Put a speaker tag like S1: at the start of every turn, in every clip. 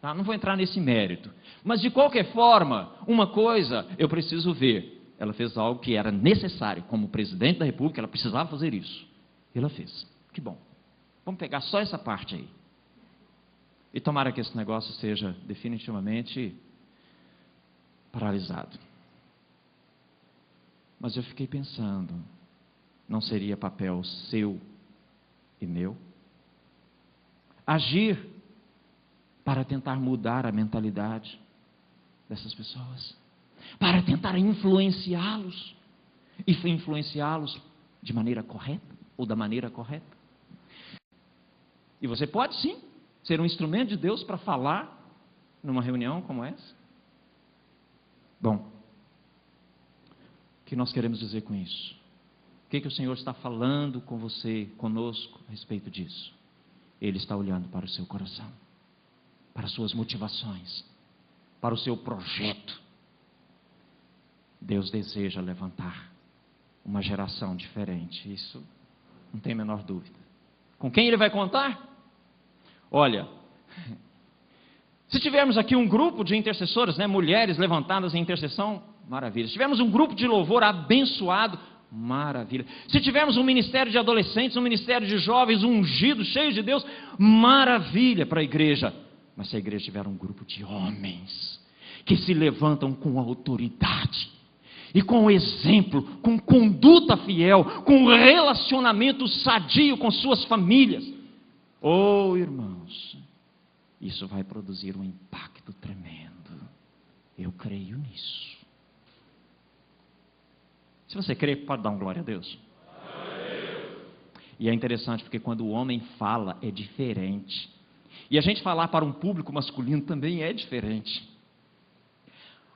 S1: Tá? Não vou entrar nesse mérito. Mas, de qualquer forma, uma coisa eu preciso ver. Ela fez algo que era necessário. Como presidente da República, ela precisava fazer isso. E ela fez. Que bom. Vamos pegar só essa parte aí. E tomara que esse negócio seja definitivamente paralisado. Mas eu fiquei pensando, não seria papel seu e meu? Agir para tentar mudar a mentalidade dessas pessoas, para tentar influenciá-los, e influenciá-los de maneira correta, ou da maneira correta. E você pode sim ser um instrumento de Deus para falar numa reunião como essa. Bom, o que nós queremos dizer com isso? O que o Senhor está falando com você, conosco, a respeito disso? Ele está olhando para o seu coração, para as suas motivações, para o seu projeto. Deus deseja levantar uma geração diferente, isso não tem a menor dúvida. Com quem Ele vai contar? Olha, se tivermos aqui um grupo de intercessoras, mulheres levantadas em intercessão, maravilha. Se tivermos um grupo de louvor abençoado, maravilha. Se tivermos um ministério de adolescentes, um ministério de jovens ungidos, cheios de Deus, maravilha para a igreja. Mas se a igreja tiver um grupo de homens que se levantam com autoridade e com exemplo, com conduta fiel, com relacionamento sadio com suas famílias, irmãos, isso vai produzir um impacto tremendo. Eu creio nisso. Se você crê, pode dar um glória a Deus. E é interessante porque quando o homem fala é diferente. E a gente falar para um público masculino também é diferente.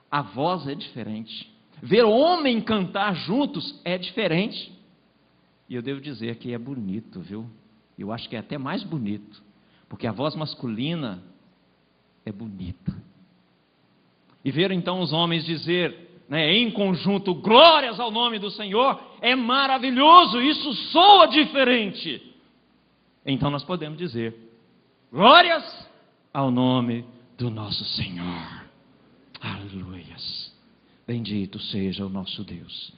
S1: A voz é diferente. Ver homem cantar juntos é diferente. E eu devo dizer que é bonito, viu? Eu acho que é até mais bonito. Porque a voz masculina é bonita. E ver então os homens dizer, em conjunto, glórias ao nome do Senhor, é maravilhoso, isso soa diferente. Então nós podemos dizer, glórias ao nome do nosso Senhor. Aleluias. Bendito seja o nosso Deus.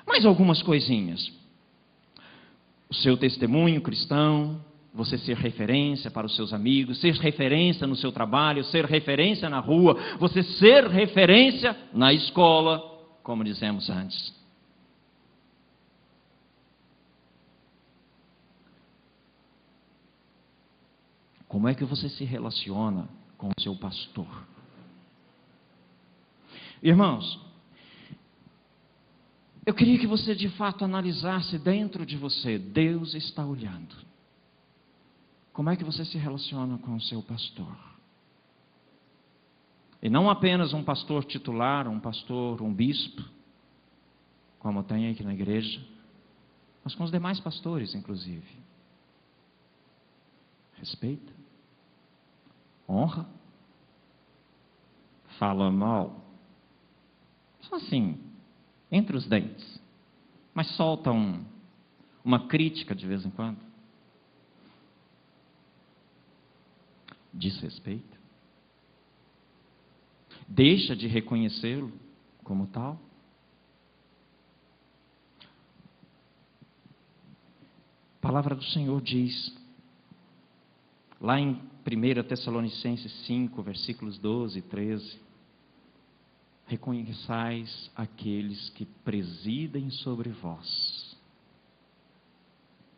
S1: Mais algumas coisinhas. O seu testemunho cristão, você ser referência para os seus amigos, ser referência no seu trabalho, ser referência na rua, você ser referência na escola, como dissemos antes. Como é que você se relaciona com o seu pastor? Irmãos, eu queria que você de fato analisasse dentro de você, Deus está olhando. Como é que você se relaciona com o seu pastor? E não apenas um pastor titular, um pastor, um bispo, como tem aqui na igreja, mas com os demais pastores, inclusive. Respeita, honra, fala mal, só assim, entre os dentes, mas solta uma crítica de vez em quando. Desrespeita. Deixa de reconhecê-lo como tal. A palavra do Senhor diz, lá em 1 Tessalonicenses 5, versículos 12 e 13, reconheçais aqueles que presidem sobre vós.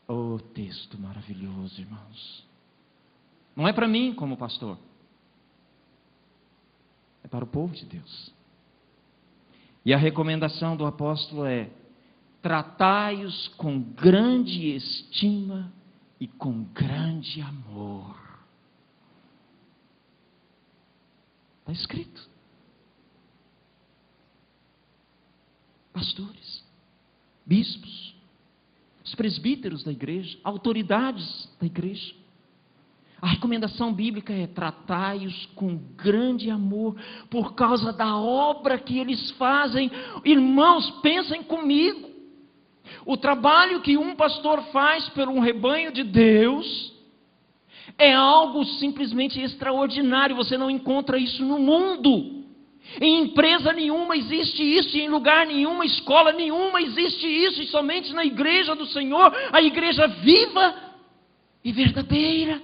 S1: Oh, texto maravilhoso, irmãos. Não é para mim como pastor, é para o povo de Deus. E a recomendação do apóstolo é: tratai-os com grande estima e com grande amor. Está escrito. Pastores, bispos, os presbíteros da igreja, autoridades da igreja. A recomendação bíblica é: tratai-os com grande amor, por causa da obra que eles fazem. Irmãos, pensem comigo. O trabalho que um pastor faz por um rebanho de Deus É algo simplesmente extraordinário, você não encontra isso no mundo. Em empresa nenhuma existe isso, e em lugar nenhum, escola nenhuma existe isso, e somente na igreja do Senhor, a igreja viva e verdadeira.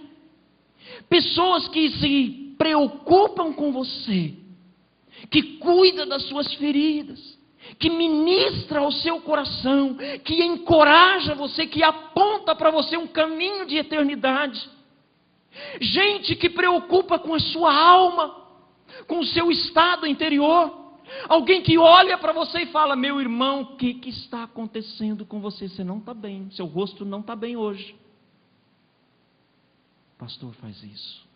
S1: Pessoas que se preocupam com você, que cuida das suas feridas, que ministra ao seu coração, que encoraja você, que aponta para você um caminho de eternidade. Gente que preocupa com a sua alma, com o seu estado interior. Alguém que olha para você e fala: meu irmão, o que está acontecendo com você? Você não está bem, seu rosto não está bem hoje. O pastor faz isso.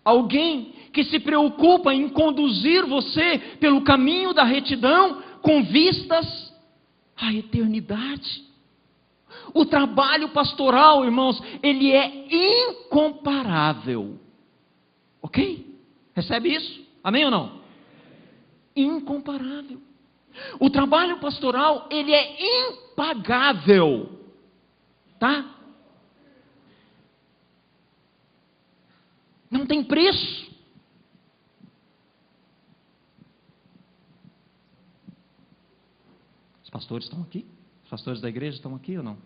S1: Alguém que se preocupa em conduzir você pelo caminho da retidão com vistas à eternidade. O trabalho pastoral, irmãos, ele é incomparável. Ok? Recebe isso? Amém ou não? Incomparável. O trabalho pastoral, ele é impagável. Tá? Não tem preço. Os pastores estão aqui? Os pastores da igreja estão aqui ou não?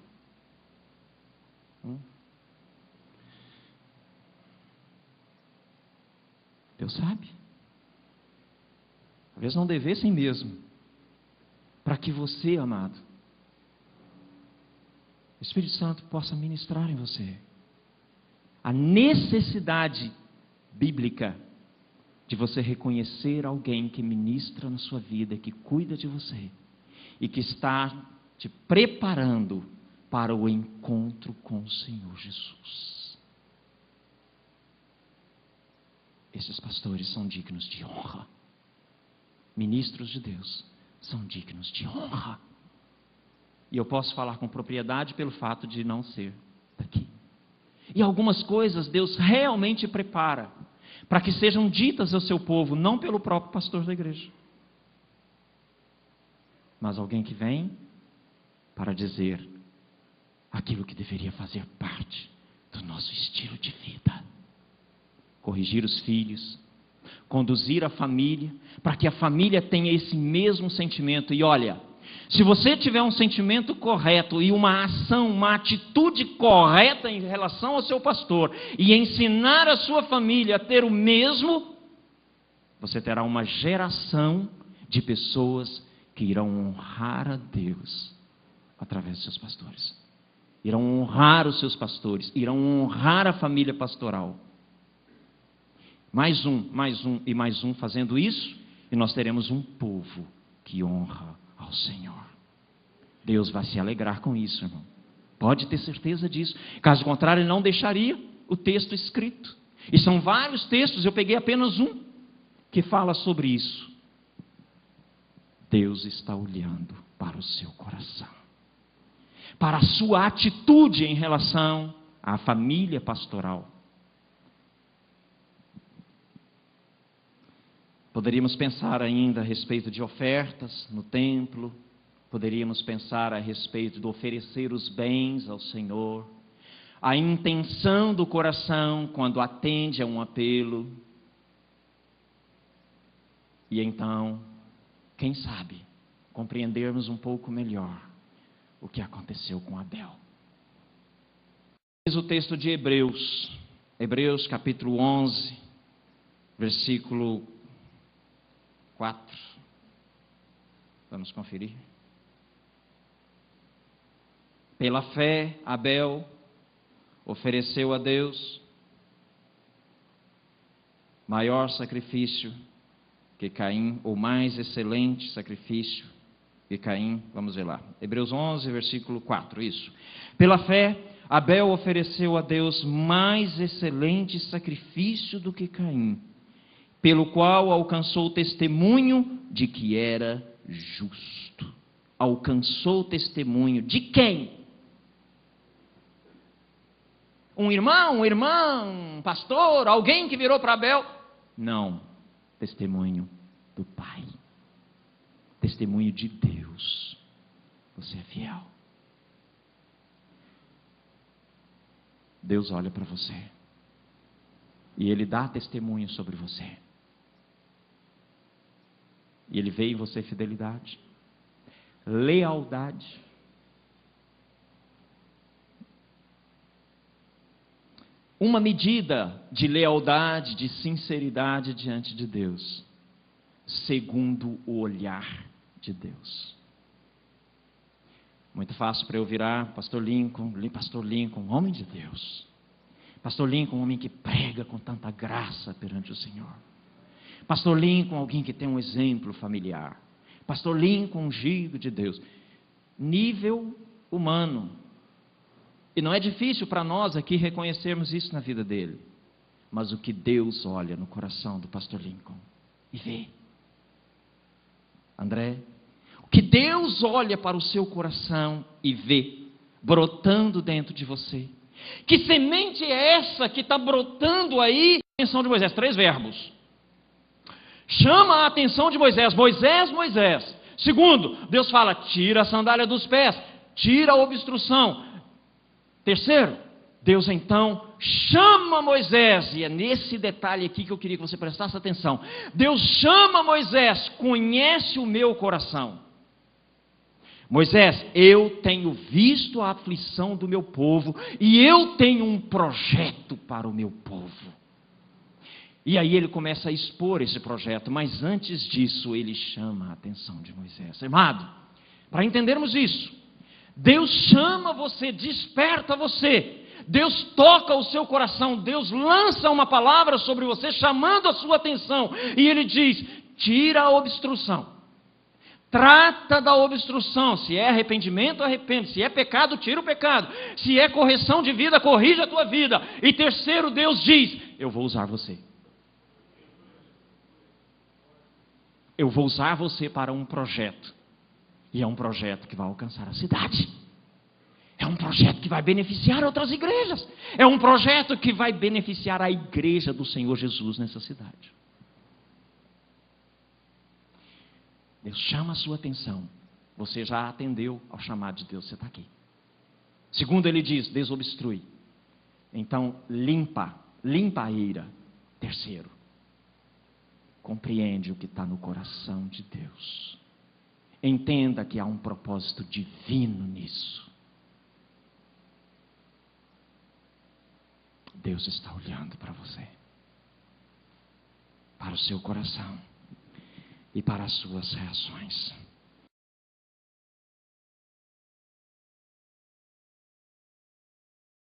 S1: Deus sabe. Talvez não devessem mesmo. Para que você, amado, o Espírito Santo possa ministrar em você a necessidade bíblica de você reconhecer alguém que ministra na sua vida, que cuida de você e que está te preparando para o encontro com o Senhor Jesus. Esses pastores são dignos de honra. Ministros de Deus são dignos de honra. E eu posso falar com propriedade pelo fato de não ser daqui. E algumas coisas Deus realmente prepara para que sejam ditas ao seu povo, não pelo próprio pastor da igreja, mas alguém que vem para dizer aquilo que deveria fazer parte do nosso estilo de vida. Corrigir os filhos, conduzir a família, para que a família tenha esse mesmo sentimento. E olha, se você tiver um sentimento correto e uma ação, uma atitude correta em relação ao seu pastor, e ensinar a sua família a ter o mesmo, você terá uma geração de pessoas que irão honrar a Deus através dos seus pastores. Irão honrar os seus pastores, irão honrar a família pastoral. Mais um e mais um fazendo isso, e nós teremos um povo que honra ao Senhor. Deus vai se alegrar com isso, irmão. Pode ter certeza disso. Caso contrário, Ele não deixaria o texto escrito. E são vários textos, eu peguei apenas um, que fala sobre isso. Deus está olhando para o seu coração, para a sua atitude em relação à família pastoral. Poderíamos pensar ainda a respeito de ofertas no templo, poderíamos pensar a respeito de oferecer os bens ao Senhor, a intenção do coração quando atende a um apelo. E então, quem sabe, compreendermos um pouco melhor o que aconteceu com Abel. Diz o texto de Hebreus capítulo 11, versículo 4. Vamos conferir. Pela fé, Abel ofereceu a Deus maior sacrifício que Caim, ou mais excelente sacrifício que Caim. Vamos ver lá. Hebreus 11, versículo 4, isso. Pela fé, Abel ofereceu a Deus mais excelente sacrifício do que Caim, pelo qual alcançou o testemunho de que era justo. Alcançou o testemunho de quem? Um irmão, uma irmã, um pastor, alguém que virou para Abel? Não, testemunho do Pai. Testemunho de Deus. Você é fiel. Deus olha para você. E Ele dá testemunho sobre você. E Ele vê em você fidelidade, lealdade. Uma medida de lealdade, de sinceridade diante de Deus, segundo o olhar de Deus. Muito fácil para eu virar pastor Lincoln, homem de Deus. Pastor Lincoln, um homem que prega com tanta graça perante o Senhor. Pastor Lincoln, alguém que tem um exemplo familiar. Pastor Lincoln, ungido de Deus. Nível humano. E não é difícil para nós aqui reconhecermos isso na vida dele. Mas o que Deus olha no coração do pastor Lincoln e vê. André, o que Deus olha para o seu coração e vê, brotando dentro de você. Que semente é essa que está brotando aí? Atenção de Moisés, 3 verbos. Chama a atenção de Moisés, Moisés, Moisés. Segundo, Deus fala, tira a sandália dos pés, tira a obstrução. Terceiro, Deus então chama Moisés, e é nesse detalhe aqui que eu queria que você prestasse atenção. Deus chama Moisés, conhece o meu coração. Moisés, eu tenho visto a aflição do meu povo, e eu tenho um projeto para o meu povo. E aí ele começa a expor esse projeto, mas antes disso ele chama a atenção de Moisés. Amado, para entendermos isso, Deus chama você, desperta você, Deus toca o seu coração, Deus lança uma palavra sobre você, chamando a sua atenção, e Ele diz, tira a obstrução, trata da obstrução, se é arrependimento, arrepende, se é pecado, tira o pecado, se é correção de vida, corrija a tua vida, e terceiro, Deus diz, eu vou usar você. Eu vou usar você para um projeto. E é um projeto que vai alcançar a cidade. É um projeto que vai beneficiar outras igrejas. É um projeto que vai beneficiar a igreja do Senhor Jesus nessa cidade. Deus chama a sua atenção. Você já atendeu ao chamado de Deus, você está aqui. Segundo, ele diz, desobstrui. Então, limpa a ira. Terceiro, compreende o que está no coração de Deus. Entenda que há um propósito divino nisso. Deus está olhando para você, para o seu coração e para as suas reações.